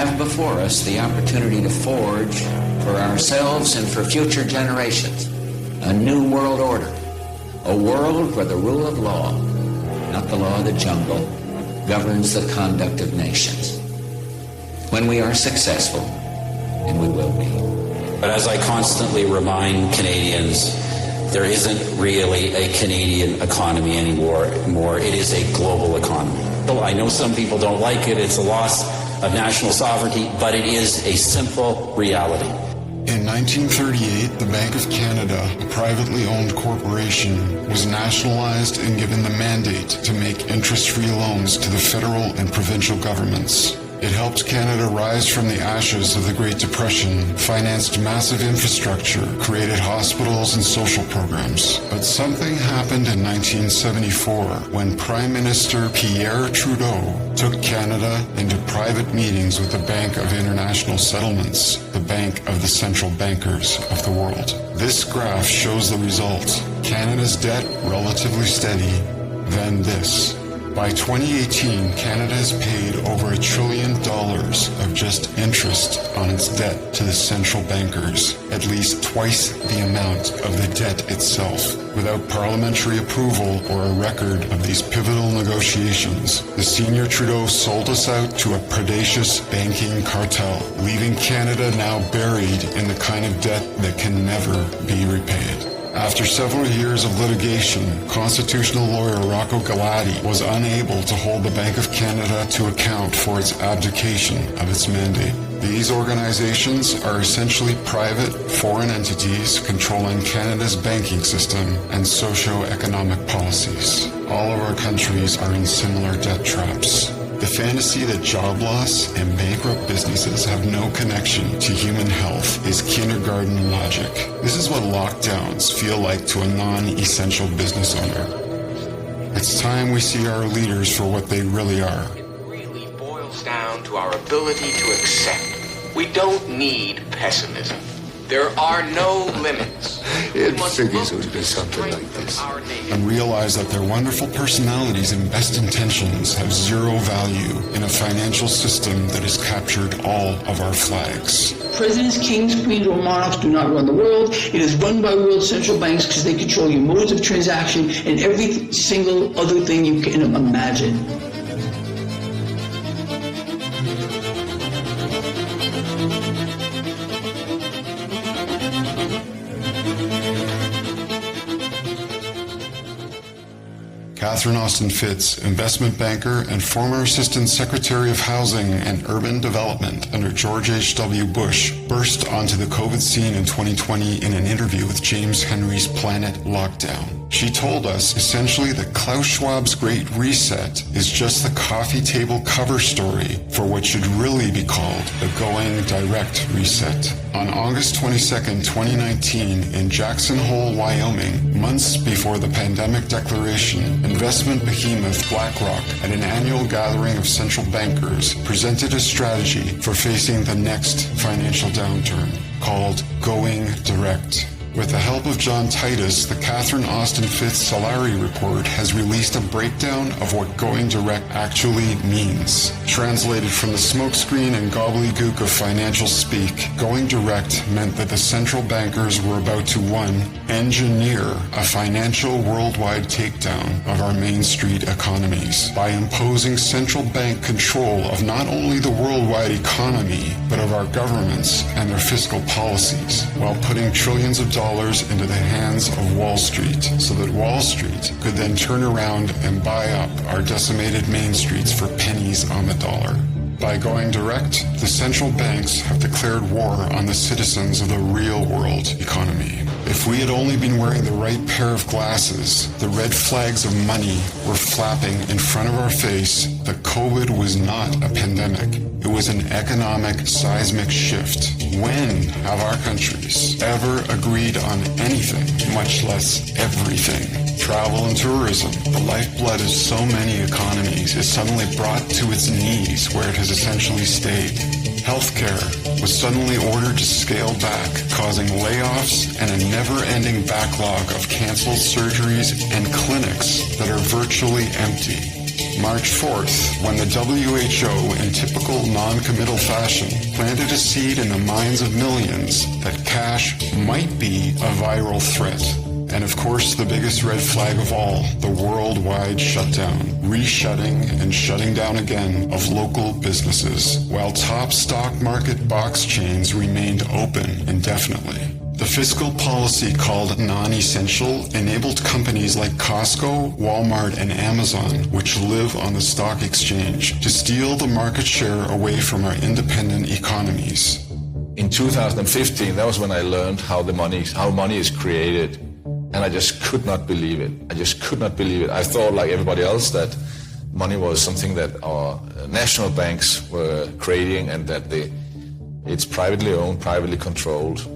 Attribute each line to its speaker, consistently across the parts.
Speaker 1: have before us the opportunity to forge for ourselves and for future generations a new world order, a world where the rule of law, not the law of the jungle, governs the conduct of nations. When we are successful, and we will be.
Speaker 2: But as I constantly remind Canadians, there isn't really a Canadian economy anymore. It is a global economy. I know some people don't like it. It's a loss of national sovereignty, but it is a simple reality.
Speaker 3: In 1938, the Bank of Canada, a privately owned corporation, was nationalized and given the mandate to make interest-free loans to the federal and provincial governments. It helped Canada rise from the ashes of the Great Depression, financed massive infrastructure, created hospitals and social programs. But something happened in 1974 when Prime Minister Pierre Trudeau took Canada into private meetings with the Bank of International Settlements, the bank of the central bankers of the world. This graph shows the result. Canada's debt relatively steady, then this. By 2018, Canada has paid over $1 trillion of just interest on its debt to the central bankers, at least twice the amount of the debt itself. Without parliamentary approval or a record of these pivotal negotiations, the senior Trudeau sold us out to a predacious banking cartel, leaving Canada now buried in the kind of debt that can never be repaid. After several years of litigation, constitutional lawyer Rocco Galati was unable to hold the Bank of Canada to account for its abdication of its mandate. These organizations are essentially private, foreign entities controlling Canada's banking system and socio-economic policies. All of our countries are in similar debt traps. The fantasy that job loss and bankrupt businesses have no connection to human health is kindergarten logic. This is what lockdowns feel like to a non-essential business owner. It's time we see our leaders for what they really are.
Speaker 4: It really boils down to our ability to accept. We don't need pessimism. There are no limits.
Speaker 5: It figures it would be something like this.
Speaker 3: And realize that their wonderful personalities and best intentions have zero value in a financial system that has captured all of our flags.
Speaker 6: Presidents, kings, queens, or monarchs do not run the world. It is run by world central banks because they control your modes of transaction and every single other thing you can imagine.
Speaker 3: Catherine Austin Fitts, investment banker and former Assistant Secretary of Housing and Urban Development under George H.W. Bush, burst onto the COVID scene in 2020 in an interview with James Henry's Planet Lockdown. She told us essentially that Klaus Schwab's Great Reset is just the coffee table cover story for what should really be called the Going Direct Reset. On August 22, 2019, in Jackson Hole, Wyoming, months before the pandemic declaration, investment behemoth BlackRock, at an annual gathering of central bankers, presented a strategy for facing the next financial downturn called Going Direct. With the help of John Titus, the Catherine Austin Fitts Salary Report has released a breakdown of what going direct actually means. Translated from the smokescreen and gobbledygook of financial speak, going direct meant that the central bankers were about to, 1, engineer a financial worldwide takedown of our Main Street economies by imposing central bank control of not only the worldwide economy, but of our governments and their fiscal policies, while putting trillions of dollars into the hands of Wall Street, so that Wall Street could then turn around and buy up our decimated main streets for pennies on the dollar. By going direct, the central banks have declared war on the citizens of the real world economy. If we had only been wearing the right pair of glasses, the red flags of money were flapping in front of our face, that COVID was not a pandemic. It was an economic seismic shift. When have our countries ever agreed on anything, much less everything? Travel and tourism, the lifeblood of so many economies, is suddenly brought to its knees where it has essentially stayed. Healthcare was suddenly ordered to scale back, causing layoffs and a never-ending backlog of canceled surgeries and clinics that are virtually empty. March 4th, when the WHO, in typical non-committal fashion, planted a seed in the minds of millions that cash might be a viral threat. And of course, the biggest red flag of all, the worldwide shutdown, reshutting and shutting down again of local businesses, while top stock market box chains remained open indefinitely. The fiscal policy called non-essential enabled companies like Costco, Walmart, and Amazon, which live on the stock exchange, to steal the market share away from our independent economies.
Speaker 7: In 2015, that was when I learned how money is created, and I just could not believe it. I thought, like everybody else, that money was something that our national banks were creating, and that it's privately owned, privately controlled.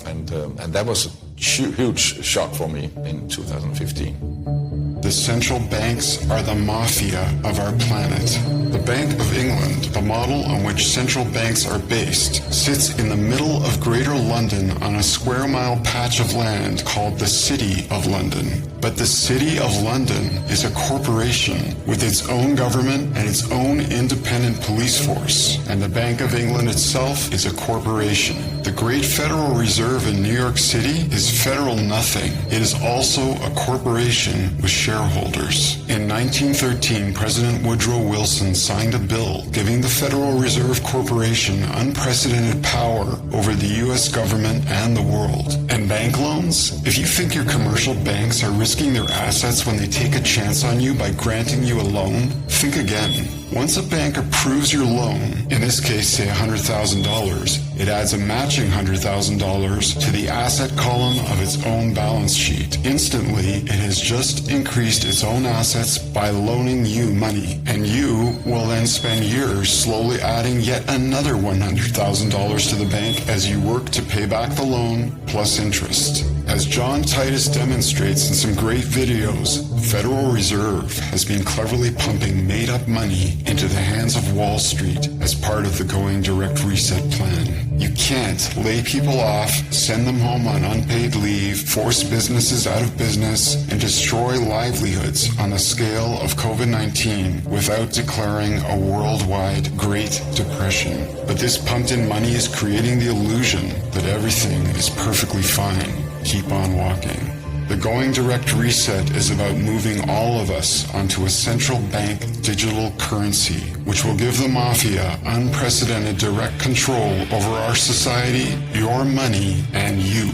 Speaker 7: And that was a huge shock for me in 2015.
Speaker 3: The central banks are the mafia of our planet. The Bank of England, the model on which central banks are based, sits in the middle of Greater London on a square-mile patch of land called the City of London. But the City of London is a corporation with its own government and its own independent police force. And the Bank of England itself is a corporation. The Great Federal Reserve in New York City is federal nothing. It is also a corporation with shareholders. In 1913, President Woodrow Wilson signed a bill giving the Federal Reserve Corporation unprecedented power over the U.S. government and the world. And bank loans? If you think your commercial banks are risking their assets when they take a chance on you by granting you a loan, think again. Once a bank approves your loan, in this case, say $100,000, it adds a matching $100,000 to the asset column of its own balance sheet. Instantly, it has just increased its own assets by loaning you money, and you will then spend years slowly adding yet another $100,000 to the bank as you work to pay back the loan plus interest. As John Titus demonstrates in some great videos, Federal Reserve has been cleverly pumping made-up money into the hands of Wall Street as part of the Going Direct Reset plan. You can't lay people off, send them home on unpaid leave, force businesses out of business, and destroy livelihoods on the scale of COVID-19 without declaring a worldwide Great Depression. But this pumped-in money is creating the illusion that everything is perfectly fine. Keep on walking. The Going Direct Reset is about moving all of us onto a central bank digital currency, which will give the mafia unprecedented direct control over our society, your money, and you.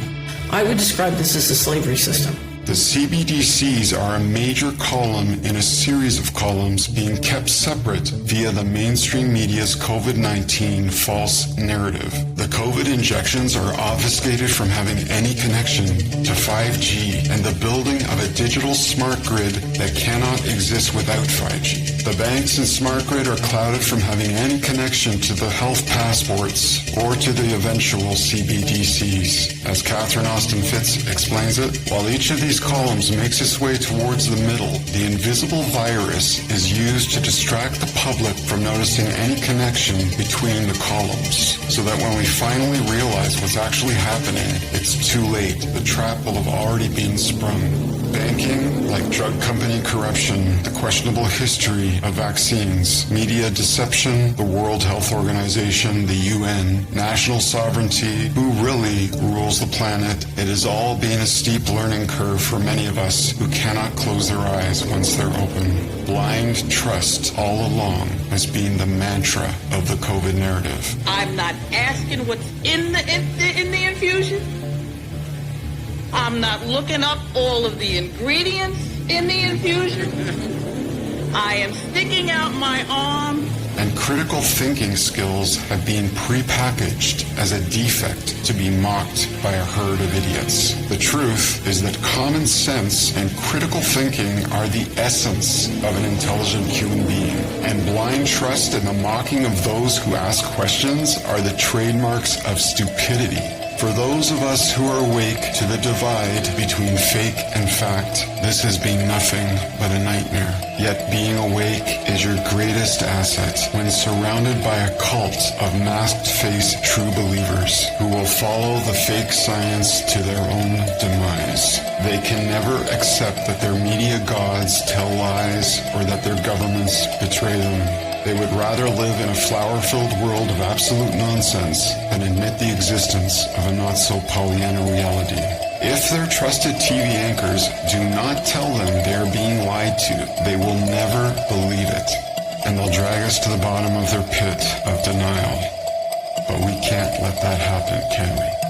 Speaker 8: I would describe this as a slavery system.
Speaker 3: The CBDCs are a major column in a series of columns being kept separate via the mainstream media's COVID-19 false narrative. The COVID injections are obfuscated from having any connection to 5G and the building of a digital smart grid that cannot exist without 5G. The banks and smart grid are clouded from having any connection to the health passports or to the eventual CBDCs. As Catherine Austin Fitts explains it, while each of these columns makes its way towards the middle, the invisible virus is used to distract the public from noticing any connection between the columns, so that when we finally realize what's actually happening, it's too late. The trap will have already been sprung. Banking, like drug company corruption, the questionable history of vaccines, media deception, the World Health Organization, the UN, national sovereignty, who really rules the planet, it has all been a steep learning curve for many of us who cannot close their eyes once they're open. Blind trust all along has been the mantra of the COVID narrative.
Speaker 9: I'm not asking what's in the infusion. I'm not looking up all of the ingredients in the infusion. I am sticking out my arm.
Speaker 3: And critical thinking skills have been prepackaged as a defect to be mocked by a herd of idiots. The truth is that common sense and critical thinking are the essence of an intelligent human being. And blind trust and the mocking of those who ask questions are the trademarks of stupidity. For those of us who are awake to the divide between fake and fact, this has been nothing but a nightmare. Yet being awake is your greatest asset when surrounded by a cult of masked-faced true believers who will follow the fake science to their own demise. They can never accept that their media gods tell lies or that their governments betray them. They would rather live in a flower-filled world of absolute nonsense than admit the existence of a not-so-Pollyanna reality. If their trusted TV anchors do not tell them they are being lied to, they will never believe it, and they'll drag us to the bottom of their pit of denial. But we can't let that happen, can we?